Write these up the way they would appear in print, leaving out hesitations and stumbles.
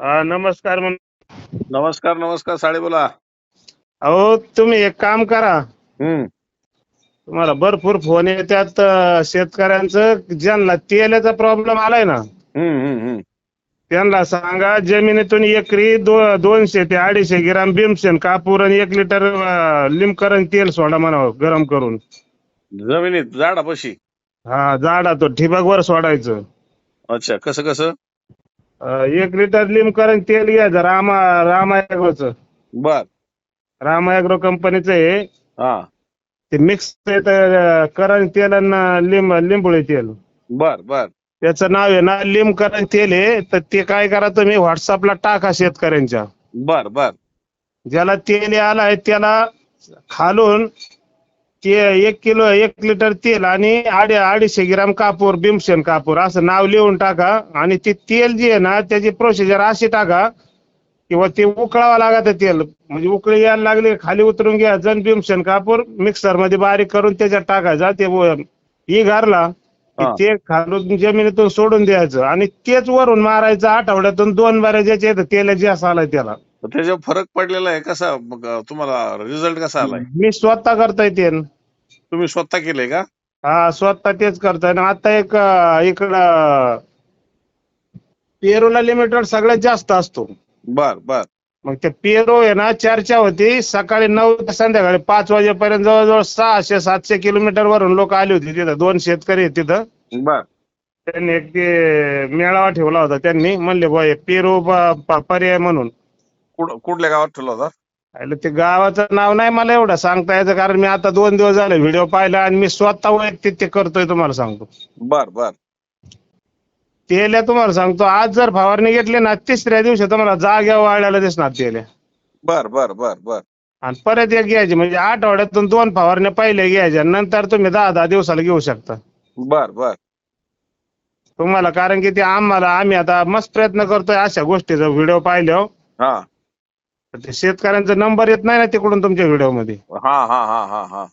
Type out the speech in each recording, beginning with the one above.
नमस्कार नमस्कार नमस्कार साडे बोला. अहो तुम्ही एक काम करा. हम्म तुम्हाला भरपूर फोन येतात शेतकऱ्यांचं ज्यांना तेलाचा प्रॉब्लेम आलाय ना हम्म हम्म हम्म त्यांना सांगा जमिनीतून एकरी 200 ते 250 ग्राम भीमसेन कापूर आणि 1 लिटर लिंबकरण तेल सोडा म्हणावं गरम करून. जमिनीत झाडापाशी. हा झाडा तो ठिबकवर सोडायचं. अच्छा, कसं कसं? 1 लिटर लिंबकरण तेल घ्यायचं रामा बर. ॲग्रो कंपनीचं आहे. हा. ते मिक्स करण तेल आणि लिंबोळी तेल. बर बर त्याचं नाव आहे ना लिंबकरण तेल आहे. तर ते काय करा तुम्ही व्हॉट्सअपला टाका शेतकऱ्यांच्या. बर बर ज्याला तेल आलाय त्याला खालून ते 1 किलो 1 लिटर तेल आणि 250 ग्राम कापूर भीमसेन कापूर असं नाव लिहून टाका. आणि ते तेल जे आहे ना त्याची प्रोसिजर अशी टाका किंवा ते उकळावं लागत तेल. म्हणजे उकळी यायला लागली खाली उतरून घ्यायचं भीमसेन कापूर मिक्सर मध्ये बारीक करून त्याच्यात टाकायचा. ते घारला की हा. ते खालून जमिनीतून सोडून द्यायचं आणि तेच वरून मारायचं. आठवड्यातून 2 बाऱ्या ज्याच्या तेल जे असं आलाय त्याला. तर त्याच्यावर फरक पडलेला आहे कसा? मग तुम्हाला रिझल्ट कसा आलाय? मी स्वतः करता तेल. तुम्ही स्वतः केलंय का? हा स्वतः तेच करतोय ना. आता एक इकडं पेरूला लिमिटेड सगळ्यात जास्त असतो. बर बर मग ते पेरू आहे ना चर्चा होती सकाळी 9 ते संध्याकाळी 5 वाजेपर्यंत जवळजवळ 600-700 किलोमीटर वरून लोक आले होते तिथं. 2 शेतकरी आहेत तिथं. बर. त्यांनी एक ते मेळावा ठेवला होता. त्यांनी म्हणले बुवा पेरू पर्याय म्हणून. कुठल्या गावात ठेवला होता? ते गावाचं नाव नाही मला एवढं सांगता यायचं कारण मी आता 2 दिवस झाले व्हिडिओ पाहिला आणि मी स्वतः वैयक्तिक ते करतोय तुम्हाला सांगतो. बर बर तेल्या तुम्हाला सांगतो आज जर फवारणी घेतली ना 3ऱ्या दिवशी तुम्हाला जाग्यावर वाळल्याला दिसणार तेल्या. बर बर बर बर आणि परत एक घ्यायची म्हणजे आठवड्यातून 2 फवारण्या पहिले घ्यायच्या नंतर तुम्ही 10-10 दिवसाला घेऊ शकता. बर बर तुम्हाला कारण की ते आम्ही आता मस्त प्रयत्न करतोय अशा गोष्टीचा व्हिडिओ पाहिल्यावर. हा ते शेतकऱ्यांचा नंबर येत नाही ना तिकडून तुमच्या व्हिडिओ मध्ये. हा हा हा हा हा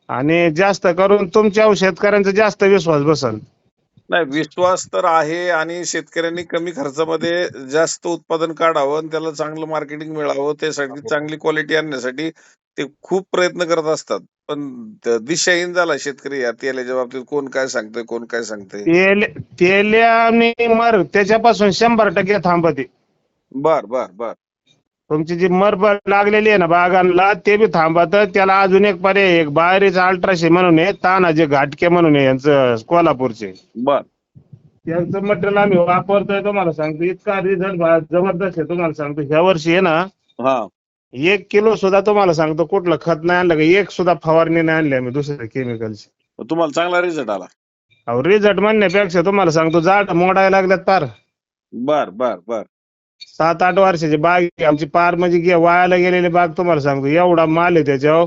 आणि जास्त करून तुमच्या शेतकऱ्यांचा जास्त विश्वास बसल. नाही, विश्वास तर आहे आणि शेतकऱ्यांनी कमी खर्चामध्ये जास्त उत्पादन काढावं आणि त्याला चांगलं मार्केटिंग मिळावं त्यासाठी चांगली क्वालिटी आणण्यासाठी ते खूप प्रयत्न करत असतात. पण दिशाहीन झाला शेतकरी या तेलाच्या बाबतीत. कोण काय सांगतंय कोण काय सांगतंय. तेल्या आणि मर त्याच्यापासून 100% थांबते. बर बर बर तुमची जी मर लागलेली आहे ना बागांना ते बी थांबत. त्याला अजून एक पर्याय एक बाहेरच अल्ट्राशे म्हणून आहे तानाजे घाटके म्हणून आहे यांचं कोल्हापूरचे. बर त्यांचं मटेरियल आम्ही वापरतोय तुम्हाला सांगतो इतका रिझल्ट जबरदस्त आहे. तुम्हाला सांगतो ह्या वर्षी आहे ना हा 1 किलो सुद्धा तुम्हाला सांगतो कुठलं खत नाही आणलं का एक सुद्धा फवारणी नाही आणली आम्ही दुसऱ्या केमिकलची. तुम्हाला चांगला रिझल्ट आला. अहो रिझल्ट म्हणण्यापेक्षा तुम्हाला सांगतो झाड मोडायला लागल्यात पार. बर बर बर 7-8 वर्षाची बाग आहे आमची पार म्हणजे वायाला गेलेली बाग. तुम्हाला सांगतो एवढा माल आहे त्याच्यावर.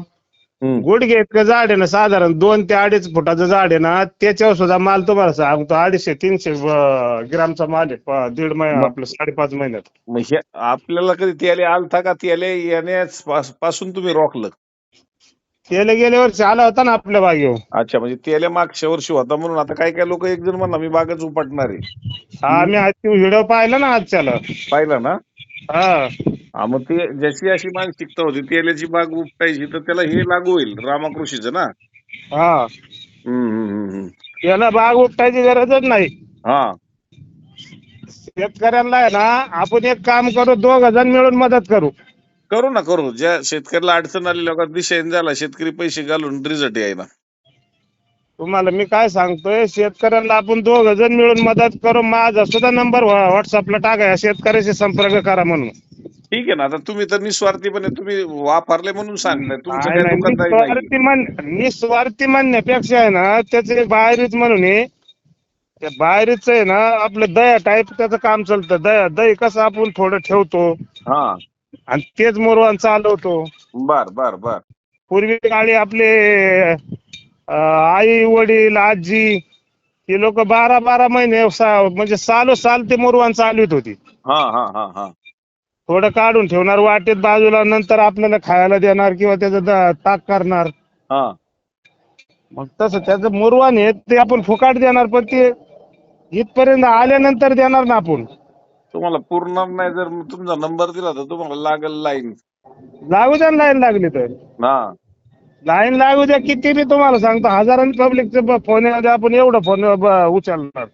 हम्म गुडघे इतकं झाड आहे ना साधारण 2 ते 2.5 फुटाचं झाड आहे ना त्याच्यावर सुद्धा माल तुम्हाला सांगतो 250-300 ग्रामचा माल आहे. दीड महिना मग आपलं 5.5 महिन्यात. मग हे आपल्याला कधी तेले आलता का? तेले येण्यास पासून तुम्ही रोखलं? गेल्या गेल्या वर्षी आला होता ना आपल्या बागेवर. अच्छा, म्हणजे तेले मागच्या वर्षी होता म्हणून आता काय काय लोक एक जण म्हणला मी बागच उपटणार आहे. आम्ही आज व्हिडिओ पाहिला ना आजच्याला. पाहिलं ना? हा मग ते ज्याची अशी मानसिकता होती तेल्याची बाग उपटायची तर त्याला हे लागू होईल रामाकृषीचं ना. हा हम्म हम्म हम्म हम्म. याला बाग उपटायची गरजच नाही. हा शेतकऱ्यांना आहे ना आपण एक काम करू 2 जण मिळून मदत करू. करू ना करू. ज्या शेतकऱ्याला अडचण आली लोकांना दिशाहीन झाला शेतकरी पैसे घालून रिझल्ट आहे ना. तुम्हाला मी काय सांगतोय शेतकऱ्यांना आपण 2 जण मिळून मदत करू. माझा सुद्धा नंबर व्हॉट्सअपला टाका शेतकऱ्याशी संपर्क करा म्हणून. ठीक आहे ना. आता तुम्ही तर निस्वार्थीपणे तुम्ही वापरले म्हणून सांगताय. तुमचं नाही काही नाही दुकानदारी नाहीये. निस्वार्थी म्हणण्यापेक्षा आहे ना त्याचे बाहेरच म्हणून आहे. त्या बाहेरच आहे ना आपलं दया टाईप त्याचं काम चालतं. दही कसं आपण थोडं ठेवतो हा आणि तेच मोरवान चालवतो. बर बर बर पूर्वी काळी आपले आई वडील आजी हे लोक 12-12 महिने म्हणजे सालोसाल ते मोरवान चालवित होती. हा हा हा हा थोडं काढून ठेवणार वाटेत बाजूला नंतर आपल्याला खायला देणार किंवा त्याचं ताक करणार. हा मग तसं त्याचं मुरवान आहे ते आपण फुकाट देणार पण ते इथपर्यंत आल्यानंतर देणार ना आपण. तुम्हाला पुरणार नाही जर तुमचा नंबर दिला तर तुम्हाला लागल लाईन. लागू द्या लाईन लागली तर. हा. लाईन लागू द्या किती बी तुम्हाला सांगतो हजारांनी पब्लिकचे फोन येऊ आपण एवढं फोन उचलणार.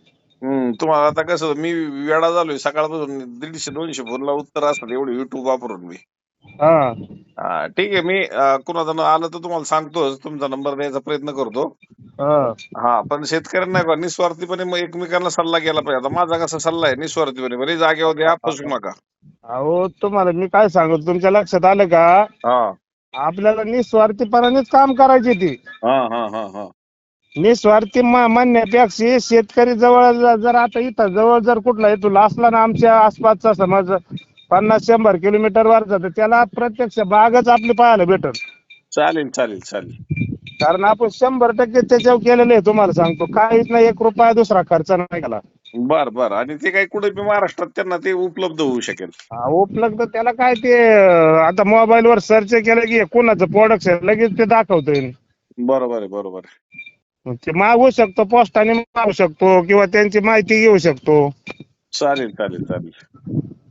तुम्हाला आता कसं मी वेडा झालोय सकाळपासून 150-200 फोनला उत्तर असतात एवढे युट्यूब वापरून मी. हा ठीक आहे मी कुणाचं आलं तर तुम्हाला सांगतोच, तुमचा नंबर द्यायचा प्रयत्न करतो. हा पण शेतकऱ्यांना नाही का निस्वार्थीपणे मग एकमेकांना सल्ला गेला पाहिजे. आता माझा कसा सल्ला आहे निस्वार्थीपणे म्हणजे जागेवर द्या, फसू नका. अहो तुम्हाला मी काय सांगतो तुमच्या लक्षात आलं का हा आपल्याला निस्वार्थीपणानेच काम करायची ती. हा हा हा हा निस्वार्थी म्हणण्यापेक्षा शेतकरी जवळ जर आता इथं जवळ जर कुठला हेतू असला ना आमच्या आसपासचा समज 50-100 किलोमीटर वरचा तर त्याला प्रत्यक्ष बागच आपली पाहायला भेटल. चालेल चालेल चालेल. कारण आपण 100% त्याच्यावर केलेलं आहे. तुम्हाला सांगतो काहीच नाही, 1 रुपया दुसरा खर्च नाही केला. बर आणि ते काही कुठे बी महाराष्ट्रात त्यांना ते उपलब्ध होऊ शकेल. उपलब्ध त्याला काय ते आता मोबाईल वर सर्च केलं की कोणाचं प्रोडक्ट लगेच ते दाखवतोय. बरोबर आहे. ते मागवू शकतो, पोस्टाने मागवू शकतो किंवा त्यांची माहिती घेऊ शकतो. चालेल.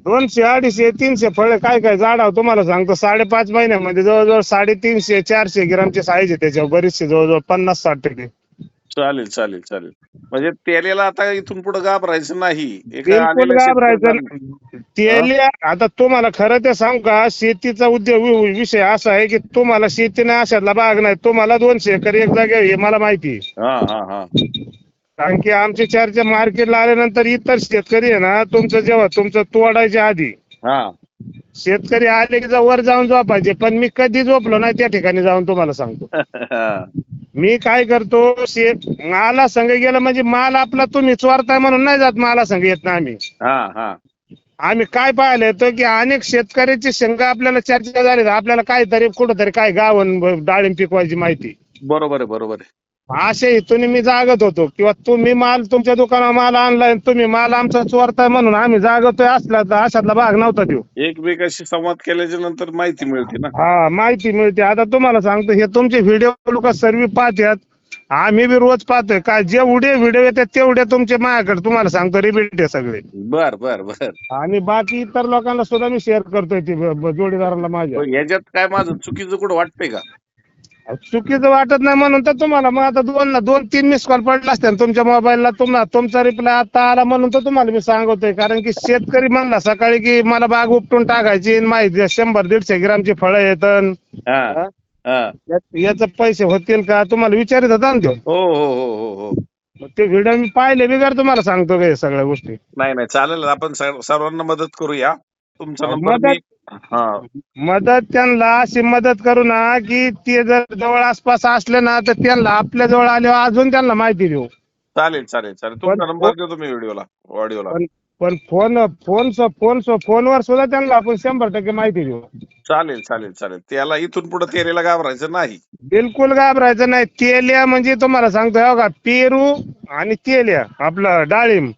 200-250-300 फळे काय झाडावर तुम्हाला सांगतो 5.5 महिन्यामध्ये जवळजवळ 350-400 ग्रामची साईज आहे त्याच्यावर, बरीचशी जवळजवळ 50-60%. चालेल. म्हणजे तेलेला आता इथून पुढे घाबरायचं नाही. एका बिलकुल आलेल्या घाबरायचं शेतकऱ्यांना तेल. आता तुम्हाला खरं ते सांगू का शेतीचा उद्योग विषय असा आहे की तुम्हाला शेती नाही अशातला भाग नाही. तुम्हाला 200 एकर एक जागा हे मला माहिती आहे. हा कारण की आमची चर्चा मार्केटला आल्यानंतर इतर शेतकरी आहे ना जेव्हा तुमचं तोडायच्या आधी हा शेतकरी आले की वर जाऊन झोपायचे, पण मी कधी झोपलो नाही त्या ठिकाणी जाऊन तुम्हाला सांगतो. मी काय करतो माला संघ गेलं म्हणजे माल आपला तुम्ही चोरताय म्हणून नाही जात, माला संघ येत ना आम्ही. आम्ही काय पाहिलं येतो की अनेक शेतकऱ्याची शंका आपल्याला चर्चा झाली, आपल्याला काहीतरी कुठंतरी काय गावन डाळिंब पिकवायची माहिती. बरोबर आहे. असे इथून मी जागत होतो किंवा तुम्ही माल तुमच्या दुकानावर माल आणलाय तुम्ही माल आमचा चोरताय म्हणून आम्ही जागतोय असला तर अशातला भाग नव्हता देऊ. एकमेकाशी संवाद केल्याच्या नंतर माहिती मिळते ना. हा माहिती मिळते. आता तुम्हाला सांगतो हे तुमचे व्हिडिओ लोक सर्व पाहतात, आम्ही बी रोज पाहतोय. काय जेवढे व्हिडिओ येतात तेवढे तुमचे माझ्याकडे तुम्हाला सांगतो रिपीट आहे सगळे. बर आणि बाकी इतर लोकांना सुद्धा मी शेअर करतोय ते जोडीदारांना माझ्या. ह्याच्यात काय माझं चुकीचं कुठं वाटतंय का? चुकीचं वाटत नाही म्हणून तर तुम्हाला मग आता 2-3 मिस कॉल पडला असते तुमच्या मोबाईलला. तुमचा रिप्लाय आता आला म्हणून तर तुम्हाला मी सांगतोय. कारण की शेतकरी म्हणला सकाळी की मला बाग उपटून टाकायची, माहिती 100-150 ग्रामची फळं येतात, याचे पैसे होतील का तुम्हाला विचारित होता ना तो. हो. ते व्हिडिओ मी पाहिले बिगर तुम्हाला सांगतो का सगळ्या गोष्टी. नाही चालेल, आपण सर्वांना मदत करूया. तुमचा नंबर मदत त्यांना अशी मदत करू ना की ते जर जवळ आसपास असले ना तर त्यांना आपल्या जवळ आल्यावर अजून त्यांना माहिती देऊ. चालेल. तुमचा नंबर देतो मी ऑडिओला. पण फोनवर सुद्धा त्यांना आपण 100% माहिती देऊ. चालेल. त्याला इथून पुढे तेरेला घाबरायचं नाही. बिलकुल घाबरायचं नाही. तेल्या म्हणजे तुम्हाला सांगतो का पेरू आणि तेल्या आपलं डाळिंब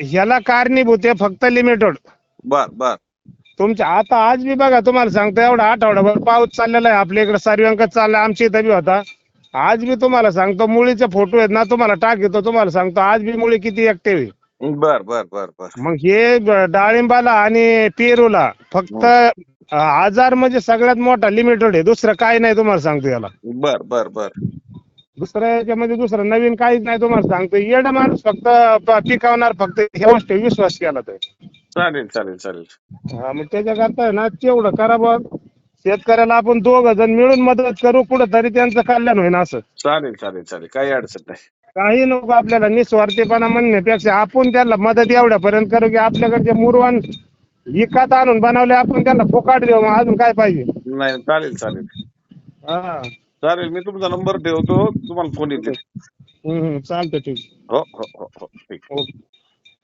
ह्याला कारणीभूत आहे फक्त लिमिटेड. बर तुमच्या आता आज मी बघा तुम्हाला सांगतो एवढा आठवडाभर पाऊस चाललेला आहे आपल्या इकडे, सर्वांकच चालला, आमच्या इथं बी होता. आज मी तुम्हाला सांगतो मुळीचे फोटो आहेत ना तुम्हाला टाकतो, तुम्हाला सांगतो आज बी मुळी किती ऍक्टिव्ह आहे. बर मग हे डाळिंबाला आणि पेरूला फक्त आजार म्हणजे सगळ्यात मोठा लिमिटेड आहे, दुसरं काही नाही तुम्हाला सांगतो याला. बर दुसऱ्या याच्यामध्ये दुसरं नवीन काहीच नाही तुम्हाला सांगतो. येडा माणूस फक्त पिकवणार फक्त ह्या गोष्टी विश्वास केला तर. चालेल. हा मग त्याच्याकरता आहे ना तेवढं करा बघ. शेतकऱ्याला आपण 2 जण मिळून मदत करू, कुठंतरी त्यांचं कल्याण होईल असं. चालेल काही अडचण नाही. काही नको आपल्याला निस्वार्थीपणा म्हणण्यापेक्षा आपण त्यांना मदत एवढ्यापर्यंत करू की आपल्याकडचे मुरवान विकत आणून बनवले आपण त्यांना फुकाट देऊ. मग अजून काय पाहिजे. नाही चालेल. मी तुमचा नंबर ठेवतो, तुम्हाला फोन येतील. चालतं ठीक. हो ठीक. ओके.